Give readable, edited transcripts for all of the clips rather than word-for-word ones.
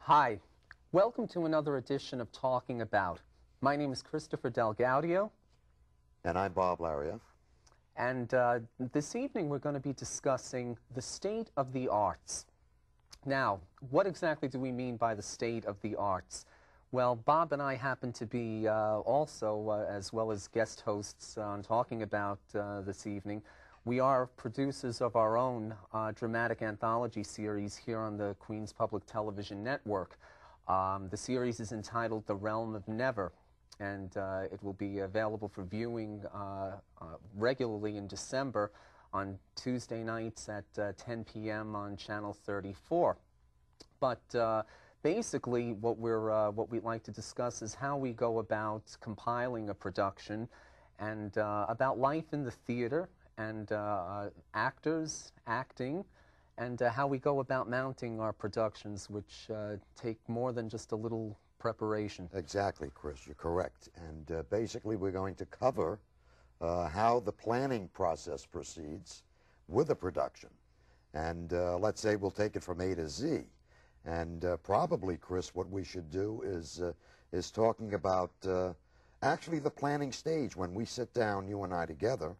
Hi, welcome to another edition of Talking About. My name is Christopher DelGaudio. And I'm Bob Laria. And this evening we're going to be discussing the state of the arts. Now, what exactly do we mean by the state of the arts? Well, Bob and I happen to be also, as well as guest hosts on Talking About this evening. We are producers of our own dramatic anthology series here on the Queens Public Television Network. The series is entitled The Realm of Never, and it will be available for viewing regularly in December on Tuesday nights at 10 p.m. on Channel 34. But basically, what we'd like to discuss is how we go about compiling a production, and about life in the theater, and actors, acting, and how we go about mounting our productions, which take more than just a little preparation. Exactly, Chris, you're correct. And basically we're going to cover how the planning process proceeds with a production. And let's say we'll take it from A to Z. And probably, Chris, what we should do is talking about actually the planning stage when we sit down, you and I together,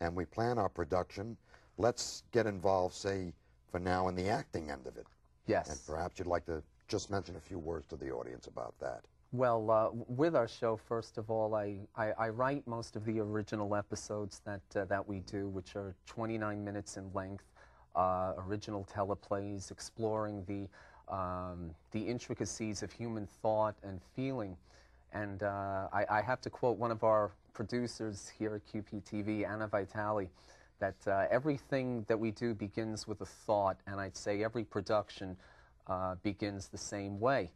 and we plan our production. Let's get involved, say, for now, in the acting end of it. Yes. And perhaps you'd like to just mention a few words to the audience about that. Well, with our show, first of all, I write most of the original episodes that we do, which are 29 minutes in length, original teleplays exploring the intricacies of human thought and feeling. And I have to quote one of our producers here at QPTV, Anna Vitale, that everything that we do begins with a thought, and I'd say every production begins the same way.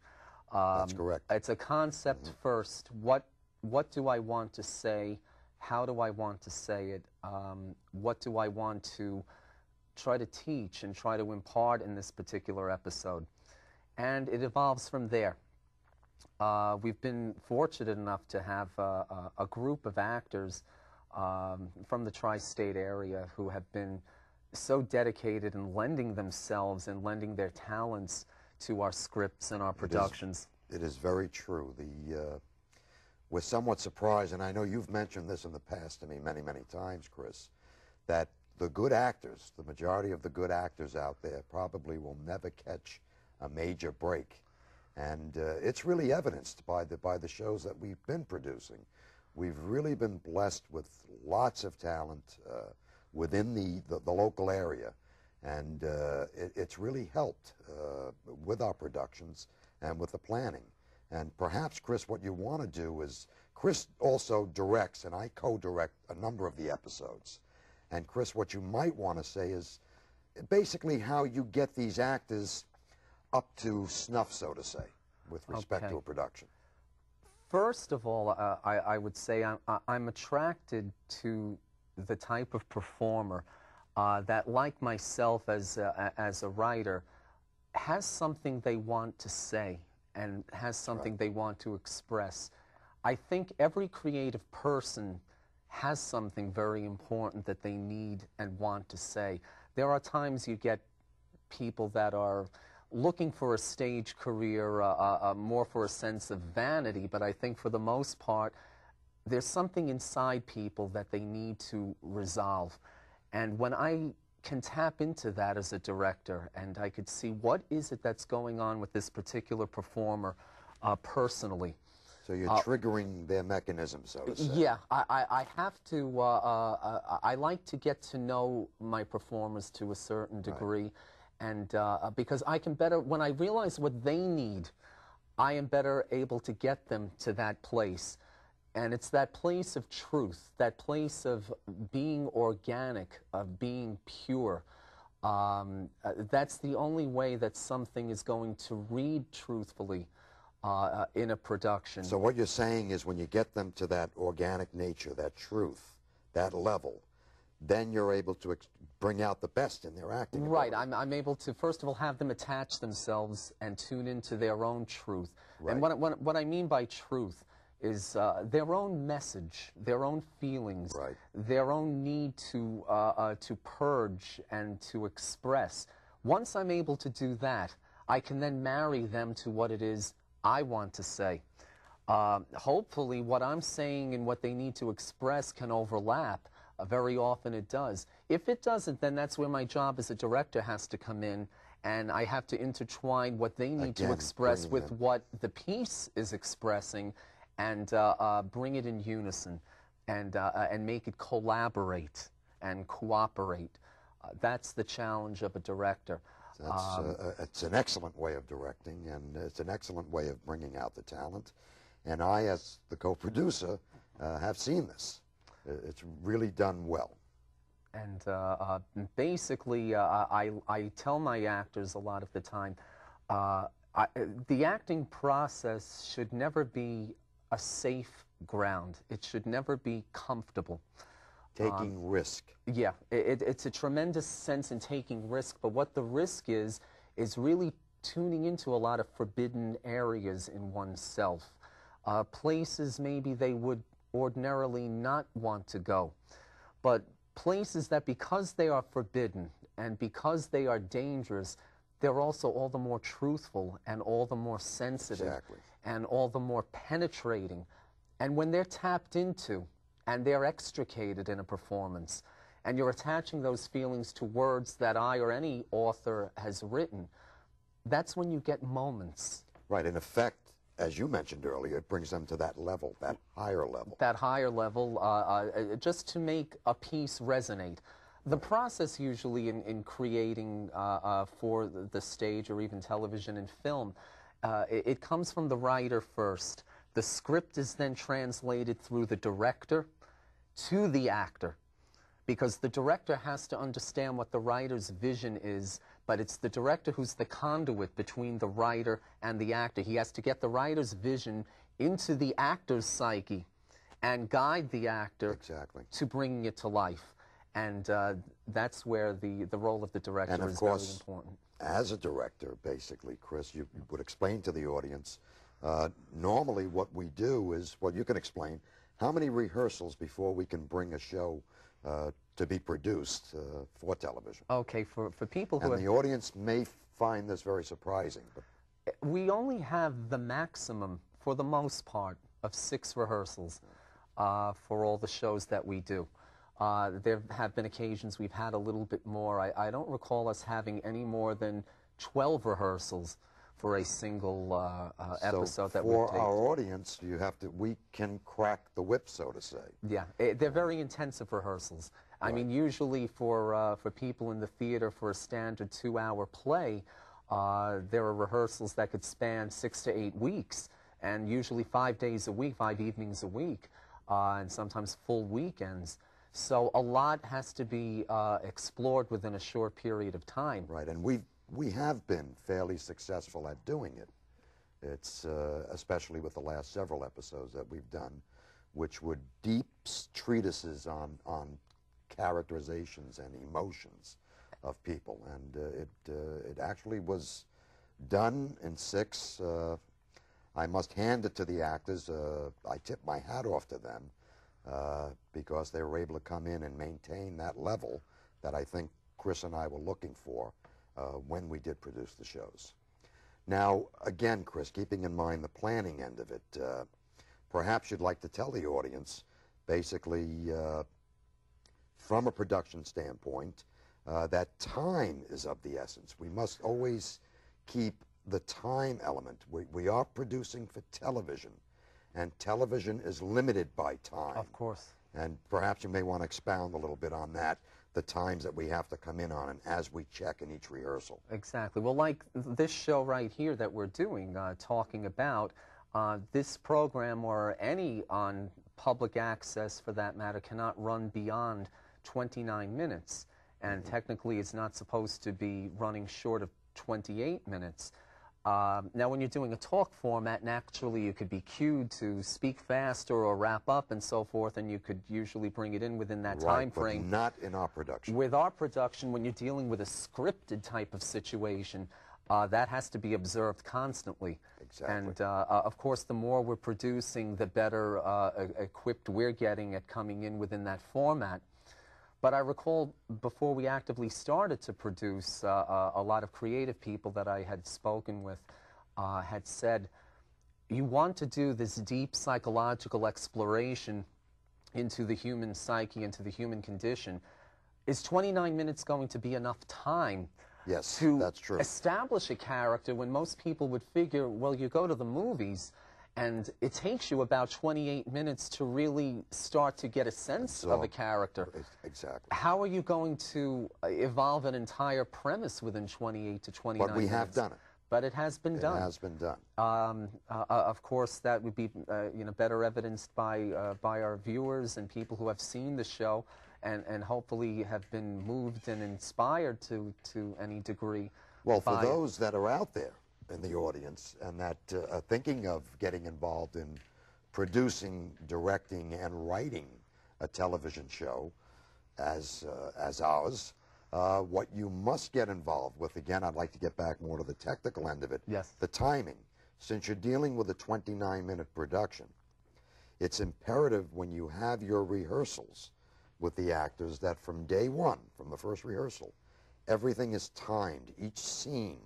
That's correct. It's a concept first. What do I want to say? How do I want to say it? What do I want to try to teach and try to impart in this particular episode? And it evolves from there. We've been fortunate enough to have a group of actors from the tri-state area who have been so dedicated in lending themselves and lending their talents to our scripts and our productions. It is very true. We're somewhat surprised, and I know you've mentioned this in the past to me many, many times, Chris, that the good actors, the majority of the good actors out there probably will never catch a major break. And it's really evidenced by the shows that we've been producing. We've really been blessed with lots of talent within the local area, and it's really helped with our productions and with the planning. And perhaps, Chris, what you want to do is, Chris also directs, and I co-direct a number of the episodes. And Chris, what you might want to say is basically how you get these actors up to snuff, so to say, with respect to a production. First of all, I would say I'm attracted to the type of performer that, like myself as a writer, has something they want to say and has something they want to express. I think every creative person has something very important that they need and want to say. There are times you get people that are looking for a stage career, more for a sense of vanity, but I think for the most part, there's something inside people that they need to resolve. And when I can tap into that as a director, and I could see what is it that's going on with this particular performer personally. So you're triggering their mechanism, so to say. Yeah, I have to, I like to get to know my performers to a certain degree. Right. And because I can better, when I realize what they need, I am better able to get them to that place. And it's that place of truth, that place of being organic, of being pure. That's the only way that something is going to read truthfully in a production. So what you're saying is when you get them to that organic nature, that truth, that level, then you're able to bring out the best in their acting. Right. I'm able to, first of all, have them attach themselves and tune into their own truth. Right. And what I mean by truth is their own message, their own feelings, right, their own need to purge and to express. Once I'm able to do that, I can then marry them to what it is I want to say. Hopefully what I'm saying and what they need to express can overlap. Very often it does. If it doesn't, then that's where my job as a director has to come in, and I have to intertwine what they need to express with what the piece is expressing, and bring it in unison, and make it collaborate and cooperate. That's the challenge of a director. It's an excellent way of directing, and it's an excellent way of bringing out the talent. And I, as the co-producer, have seen this. It's really done well. And basically, I tell my actors a lot of the time, the acting process should never be a safe ground. It should never be comfortable. Taking risk. Yeah, it's a tremendous sense in taking risk, but what the risk is really tuning into a lot of forbidden areas in oneself. Places maybe they would ordinarily not want to go, but places that, because they are forbidden and because they are dangerous, they're also all the more truthful and all the more sensitive and all the more penetrating. And when they're tapped into and they're extricated in a performance, and you're attaching those feelings to words that I or any author has written, that's when you get moments. Right, in effect, as you mentioned earlier, it brings them to that level, that higher level. That higher level, just to make a piece resonate. The process usually in creating for the stage or even television and film, it comes from the writer first. The script is then translated through the director to the actor, because the director has to understand what the writer's vision is, but it's the director who's the conduit between the writer and the actor. He has to get the writer's vision into the actor's psyche and guide the actor to bringing it to life. And that's where the role of the director is very important. As a director, basically, Chris, you would explain to the audience, normally what we do is, well, you can explain, how many rehearsals before we can bring a show to be produced for television? Okay, for people who... And the audience may find this very surprising. But we only have the maximum, for the most part, of 6 rehearsals for all the shows that we do. There have been occasions we've had a little bit more. I don't recall us having any more than 12 rehearsals for a single episode that we take. For our audience, we can crack the whip, so to say. Yeah, they're very intensive rehearsals. I mean, usually for people in the theater, for a standard 2-hour play, there are rehearsals that could span 6 to 8 weeks, and usually 5 days a week, 5 evenings a week, and sometimes full weekends. So a lot has to be explored within a short period of time. Right, and we have been fairly successful at doing it. It's especially with the last several episodes that we've done, which were deep treatises on characterizations and emotions of people, and it actually was done in 6. I must hand it to the actors. I tip my hat off to them because they were able to come in and maintain that level that I think Chris and I were looking for when we did produce the shows. Now, again, Chris, keeping in mind the planning end of it, perhaps you'd like to tell the audience, basically, from a production standpoint, that time is of the essence. We must always keep the time element. We are producing for television, and television is limited by time. Of course. And perhaps you may want to expound a little bit on that, the times that we have to come in on and as we check in each rehearsal. Exactly. Well, like this show right here that we're doing, talking about, this program or any on public access for that matter cannot run beyond 29 minutes. And technically it's not supposed to be running short of 28 minutes. Now when you're doing a talk format, naturally you could be cued to speak faster or wrap up and so forth, and you could usually bring it in within that time frame. But not in our production. With our production, when you're dealing with a scripted type of situation, that has to be observed constantly. Exactly. And of course, the more we're producing, the better equipped we're getting at coming in within that format. But I recall before we actively started to produce, a lot of creative people that I had spoken with had said, you want to do this deep psychological exploration into the human psyche, into the human condition. Is 29 minutes going to be enough time to that's true. establish a character when most people would figure, well, you go to the movies and it takes you about 28 minutes to really start to get a sense of a character. Exactly. How are you going to evolve an entire premise within 28 to 29 minutes? But we have done it. But it has been done. It has been done. Of course, that would be better evidenced by our viewers and people who have seen the show and hopefully have been moved and inspired to any degree. Well, for those that are out there in the audience and that are thinking of getting involved in producing, directing, and writing a television show as ours, what you must get involved with, again, I'd like to get back more to the technical end of it, yes, the timing. Since you're dealing with a 29-minute production, it's imperative when you have your rehearsals with the actors that from day one, from the first rehearsal, everything is timed. Each scene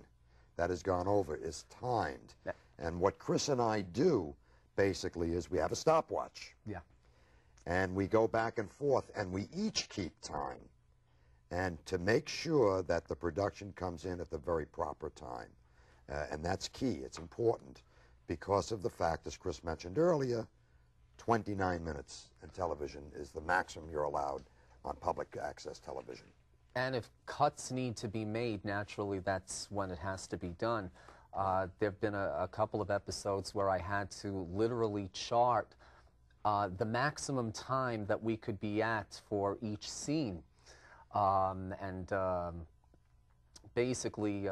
that has gone over is timed. Yeah. And what Chris and I do, basically, is we have a stopwatch. Yeah. And we go back and forth, and we each keep time. And to make sure that the production comes in at the very proper time. And that's key. It's important because of the fact, as Chris mentioned earlier, 29 minutes in television is the maximum you're allowed on public access television. And if cuts need to be made, naturally that's when it has to be done. There have been a couple of episodes where I had to literally chart the maximum time that we could be at for each scene. Basically,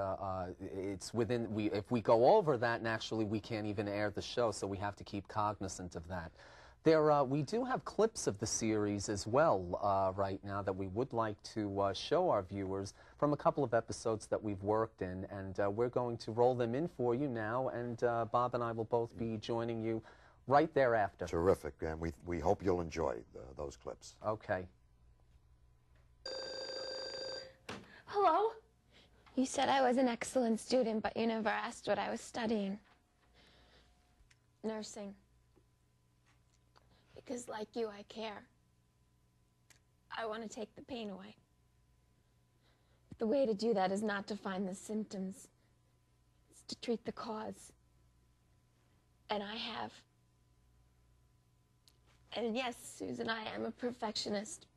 it's within, if we go over that, naturally we can't even air the show, so we have to keep cognizant of that. We do have clips of the series as well right now that we would like to show our viewers from a couple of episodes that we've worked in, and we're going to roll them in for you now, and Bob and I will both be joining you right thereafter. Terrific, and we hope you'll enjoy those clips. Okay. Hello? You said I was an excellent student, but you never asked what I was studying. Nursing. Because like you, I care. I want to take the pain away. But the way to do that is not to find the symptoms. It's to treat the cause. And I have. And yes, Susan, I am a perfectionist.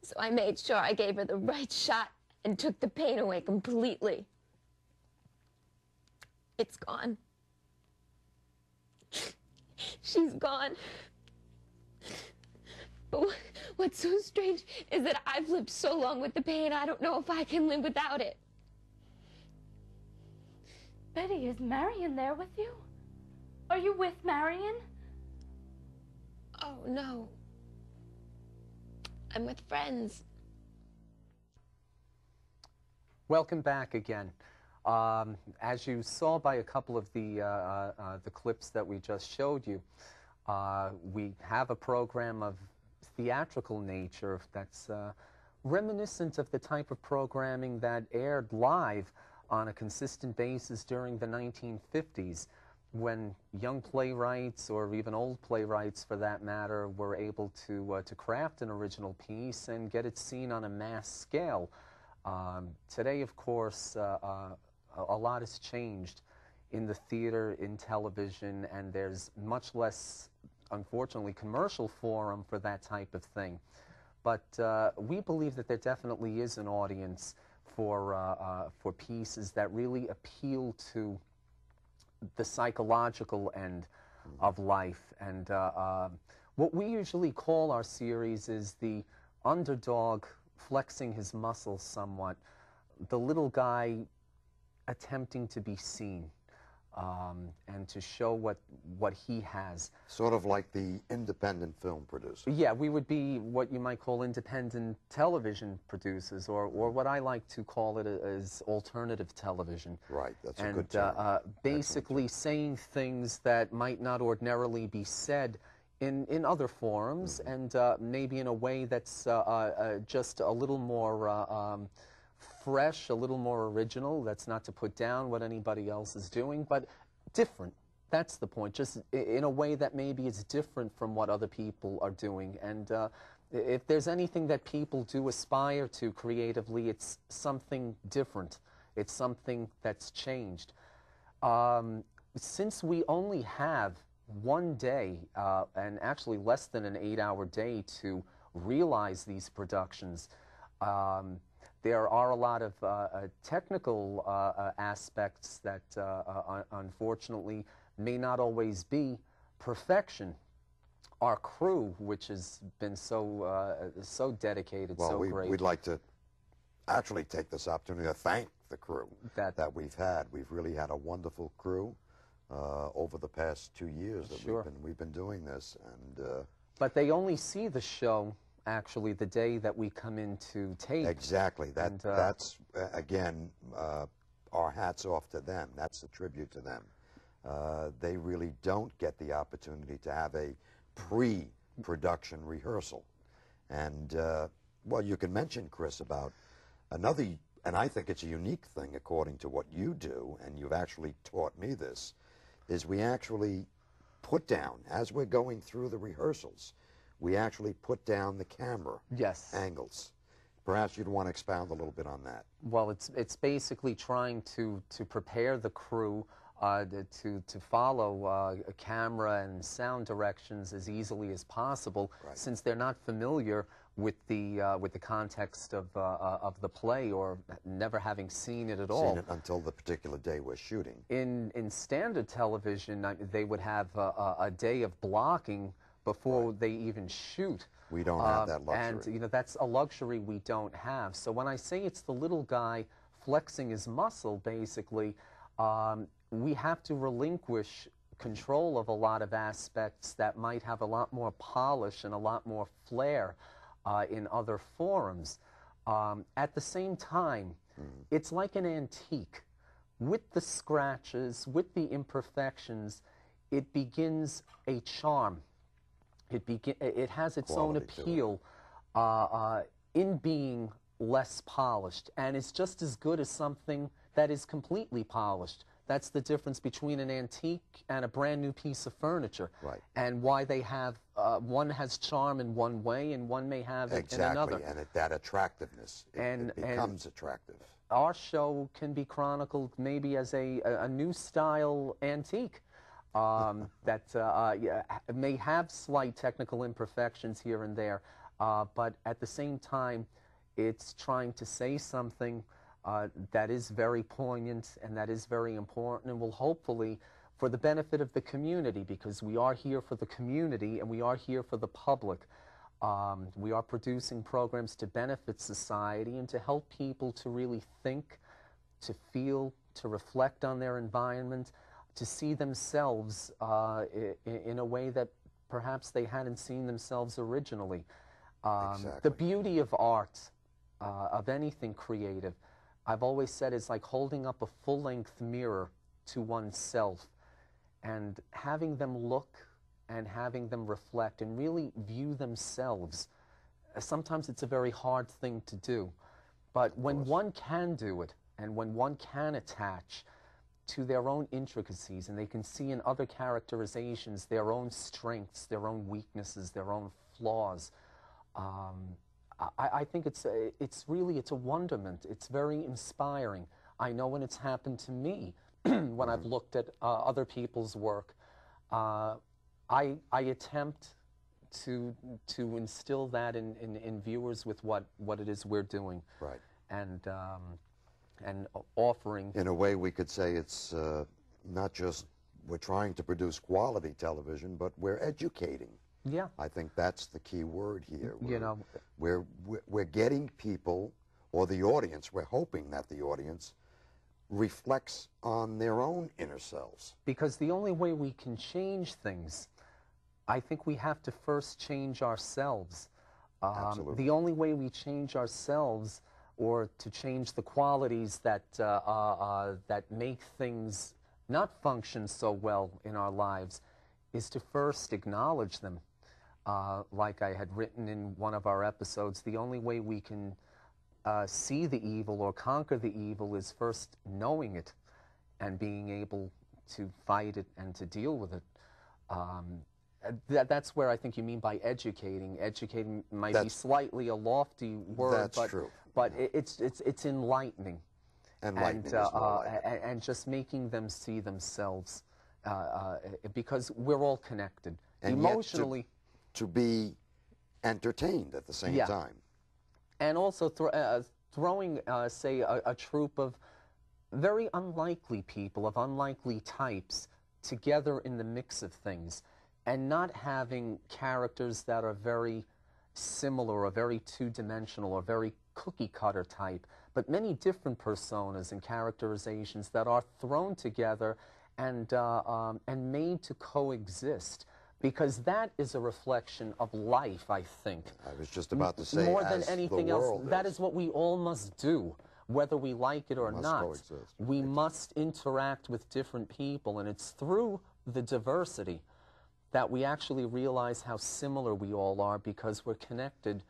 So I made sure I gave her the right shot and took the pain away completely. It's gone. She's gone. But what's so strange is that I've lived so long with the pain, I don't know if I can live without it. Betty, is Marion there with you? Are you with Marion? Oh, no. I'm with friends. Welcome back again. As you saw by a couple of the clips that we just showed you, we have a program of theatrical nature that's reminiscent of the type of programming that aired live on a consistent basis during the 1950s, when young playwrights, or even old playwrights for that matter, were able to craft an original piece and get it seen on a mass scale. Today, of course, a lot has changed in the theater, in television, and there's much less, unfortunately, commercial forum for that type of thing. But we believe that there definitely is an audience for pieces that really appeal to the psychological end of life. And what we usually call our series is the underdog flexing his muscles somewhat, the little guy attempting to be seen and to show what he has. Sort of like the independent film producer. Yeah, we would be what you might call independent television producers, or what I like to call it as alternative television. Right, that's a good term. Basically saying things that might not ordinarily be said in other forums, and maybe in a way that's just a little more fresh, a little more original. That's not to put down what anybody else is doing, but different. That's the point, just in a way that maybe is different from what other people are doing. And if there's anything that people do aspire to creatively, it's something different. It's something that's changed. Since we only have one day, and actually less than an 8-hour day to realize these productions, there are a lot of technical aspects that unfortunately may not always be perfection. Our crew, which has been so dedicated, so great. We'd like to actually take this opportunity to thank the crew that we've had. We've really had a wonderful crew over the past 2 years that we've been doing this, and but they only see the show actually the day that we come in to tape. Exactly. That's again, our hats off to them. That's a tribute to them. They really don't get the opportunity to have a pre-production rehearsal. And well, you can mention, Chris, about another, and I think it's a unique thing according to what you do, and you've actually taught me this, is we actually put down, as we're going through the rehearsals, we actually put down the camera angles. Perhaps you'd want to expound a little bit on that. Well, it's basically trying to prepare the crew to follow camera and sound directions as easily as possible, since they're not familiar with the context of the play, or never having seen it at all. Seen it until the particular day we're shooting. In standard television, they would have a day of blocking before they even shoot. We don't have that luxury. And you know, that's a luxury we don't have. So when I say it's the little guy flexing his muscle, basically, we have to relinquish control of a lot of aspects that might have a lot more polish and a lot more flair in other forums. At the same time, it's like an antique. With the scratches, with the imperfections, it begins a charm. It has its own appeal in being less polished, and it's just as good as something that is completely polished. That's the difference between an antique and a brand new piece of furniture. Right. And why they have, one has charm in one way and one may have it in another. Exactly, and that attractiveness, it becomes attractive. Our show can be chronicled maybe as a new style antique. That may have slight technical imperfections here and there, but at the same time, it's trying to say something that is very poignant and that is very important, and will hopefully, for the benefit of the community, because we are here for the community and we are here for the public. We are producing programs to benefit society and to help people to really think, to feel, to reflect on their environment, to see themselves in a way that perhaps they hadn't seen themselves originally. The beauty of art, of anything creative, I've always said, is like holding up a full-length mirror to oneself and having them look and having them reflect and really view themselves. Sometimes it's a very hard thing to do, but when one can do it and when one can attach to their own intricacies, and they can see in other characterizations their own strengths, their own weaknesses, their own flaws. I think it's a wonderment. It's very inspiring. I know when it's happened to me, when I've looked at other people's work, I attempt to instill that in viewers with what it is we're doing. Right. And offering. In a way, we could say it's not just we're trying to produce quality television, but we're educating. Yeah. I think that's the key word here. We're, we're getting people, or the audience, we're hoping that the audience reflects on their own inner selves. Because the only way we can change things, I think we have to first change ourselves. Absolutely. The only way we change ourselves, or to change the qualities that that make things not function so well in our lives, is to first acknowledge them, Like I had written in one of our episodes, the only way we can see the evil or conquer the evil is first knowing it and being able to fight it and to deal with it. That's where I think you mean by educating. Educating might be slightly a lofty word, but it's enlightening. And just making them see themselves, because we're all connected. And emotionally. To be entertained at the same time. And also throwing, say, a troupe of very unlikely people, of unlikely types, together in the mix of things, and not having characters that are very similar or very two-dimensional or very cookie-cutter type, but many different personas and characterizations that are thrown together and made to coexist. Because that is a reflection of life, I think. I was just about to say, more than anything else, that is what we all must do, whether we like it or not. We must interact with different people, and it's through the diversity that we actually realize how similar we all are, because we're connected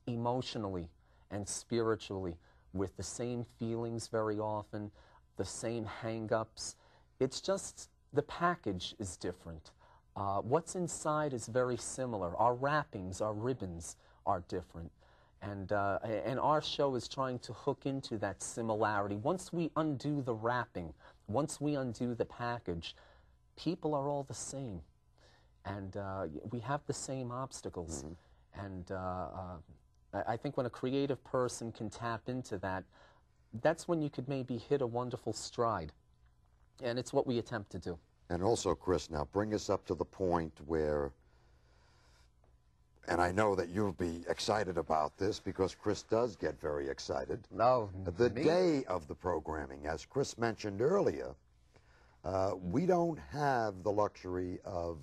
emotionally and spiritually with the same feelings very often, the same hang-ups. It's just the package is different. What's inside is very similar. Our wrappings, our ribbons are different. And our show is trying to hook into that similarity. Once we undo the wrapping, once we undo the package, people are all the same. And we have the same obstacles. And I think when a creative person can tap into that, that's when you could maybe hit a wonderful stride. And it's what we attempt to do. And also, Chris, now bring us up to the point where, and I know that you'll be excited about this because Chris does get very excited. The day of the programming, as Chris mentioned earlier, we don't have the luxury of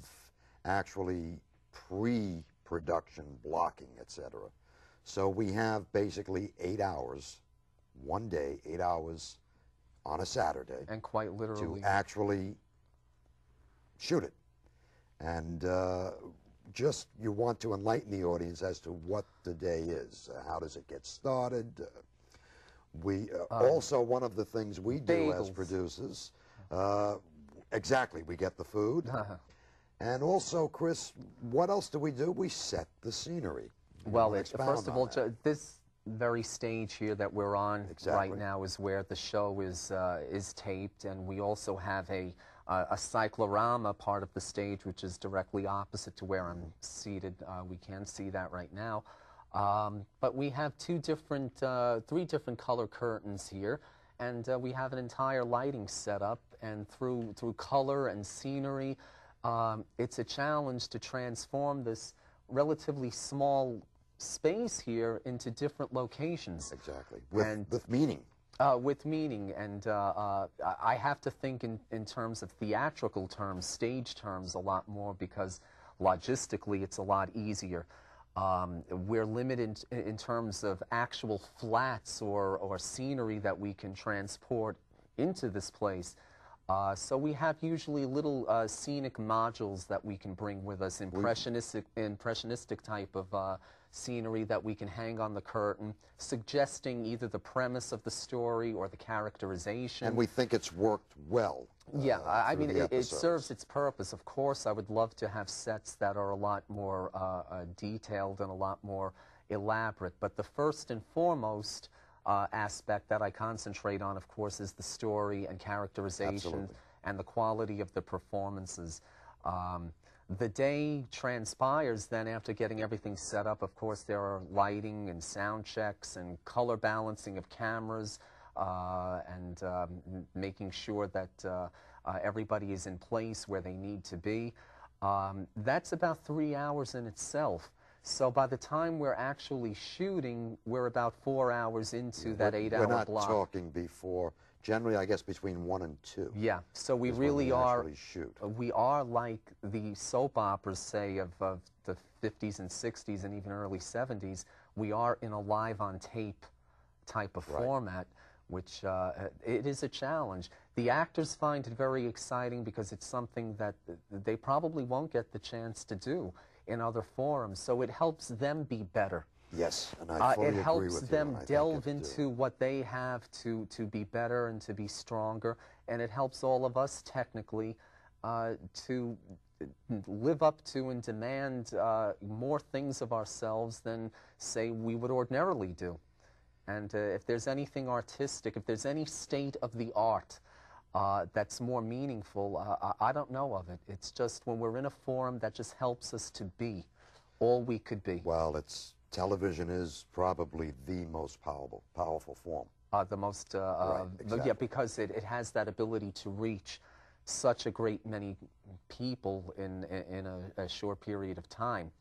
actually pre-production blocking, etc. So we have basically 8 hours, one day, 8 hours on a Saturday. And quite literally. To actually shoot it. And just you want to enlighten the audience as to what the day is. How does it get started? We also, one of the things we do as producers, exactly, we get the food. And also, Chris, what else do? We set the scenery. Well, first of all, this very stage here that we're on right now is where the show is taped, and we also have a cyclorama part of the stage, which is directly opposite to where I'm seated. We can see that right now. But we have three different color curtains here, and we have an entire lighting setup, and through color and scenery, it's a challenge to transform this relatively small space here into different locations. Exactly, with meaning. With meaning, and I have to think in terms of theatrical terms, stage terms a lot more, because logistically it's a lot easier. We're limited in terms of actual flats or scenery that we can transport into this place. So we have usually little scenic modules that we can bring with us, impressionistic type of scenery that we can hang on the curtain, suggesting either the premise of the story or the characterization. And we think it's worked well. Yeah, I mean, it serves its purpose. Of course, I would love to have sets that are a lot more detailed and a lot more elaborate. But the first and foremost aspect that I concentrate on, of course, is the story and characterization and the quality of the performances. The day transpires then after getting everything set up. Of course, there are lighting and sound checks and color balancing of cameras and making sure that everybody is in place where they need to be. That's about 3 hours in itself. So by the time we're actually shooting, we're about 4 hours into that 8-hour block. We're not talking before. Generally, I guess between 1 and 2. Yeah, so we really are. We are like the soap operas, say, of the 50s and 60s and even early 70s. We are in a live-on-tape type of format, which it is a challenge. The actors find it very exciting because it's something that they probably won't get the chance to do. in other forums. So it helps them be better. Yes, and I fully agree It helps with you, them and I think delve it, into what they have to be better and to be stronger, and it helps all of us technically to live up to and demand more things of ourselves than, say, we would ordinarily do. And if there's anything artistic, if there's any state of the art that's more meaningful, I don't know of it. It's just when we're in a forum that just helps us to be all we could be. Well, television is probably the most powerful form. The most, Right, exactly. yeah, because it has that ability to reach such a great many people in a short period of time.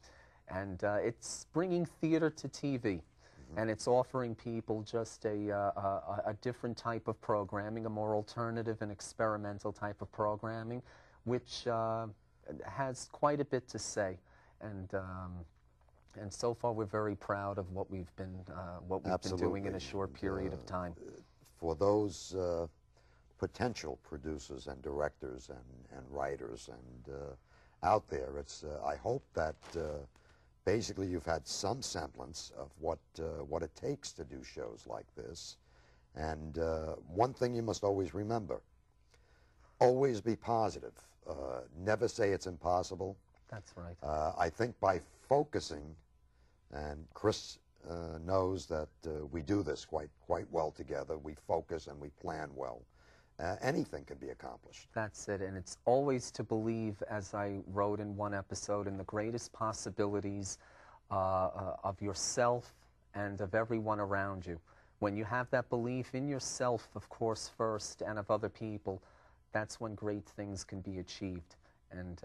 And it's bringing theater to TV. And it's offering people just a different type of programming, a more alternative and experimental type of programming, which has quite a bit to say. And so far, we're very proud of what we've been doing in a short period of time. For those potential producers and directors and writers and out there, I hope that basically you've had some semblance of what it takes to do shows like this. And one thing you must always remember: always be positive. Never say it's impossible. That's right. I think by focusing, and Chris knows that we do this quite well together. We focus and we plan well. Anything can be accomplished. That's it, and it's always to believe, as I wrote in one episode, in the greatest possibilities of yourself and of everyone around you. When you have that belief in yourself, of course, first, and of other people, that's when great things can be achieved. And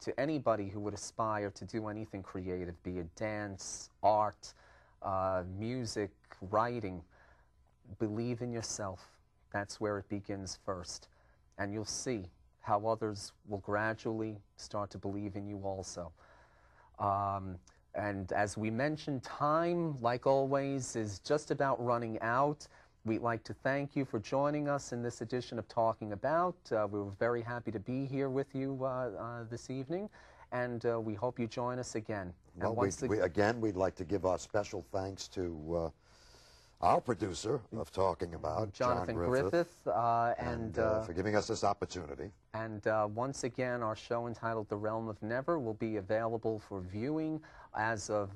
to anybody who would aspire to do anything creative, be it dance, art, music, writing, believe in yourself. That's where it begins first. And you'll see how others will gradually start to believe in you also. And as we mentioned, time, like always, is just about running out. We'd like to thank you for joining us in this edition of Talking About. We were very happy to be here with you this evening, and we hope you join us again. Well, again, we'd like to give our special thanks to our producer of Talking About, Jonathan John Griffith, and for giving us this opportunity. And once again, our show entitled The Realm of Never will be available for viewing as of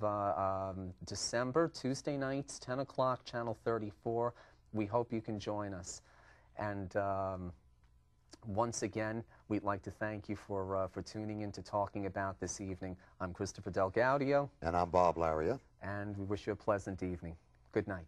December, Tuesday nights, 10 o'clock, Channel 34. We hope you can join us. And once again, we'd like to thank you for tuning in to Talking About this evening. I'm Christopher DelGaudio. And I'm Bob Laria. And we wish you a pleasant evening. Good night.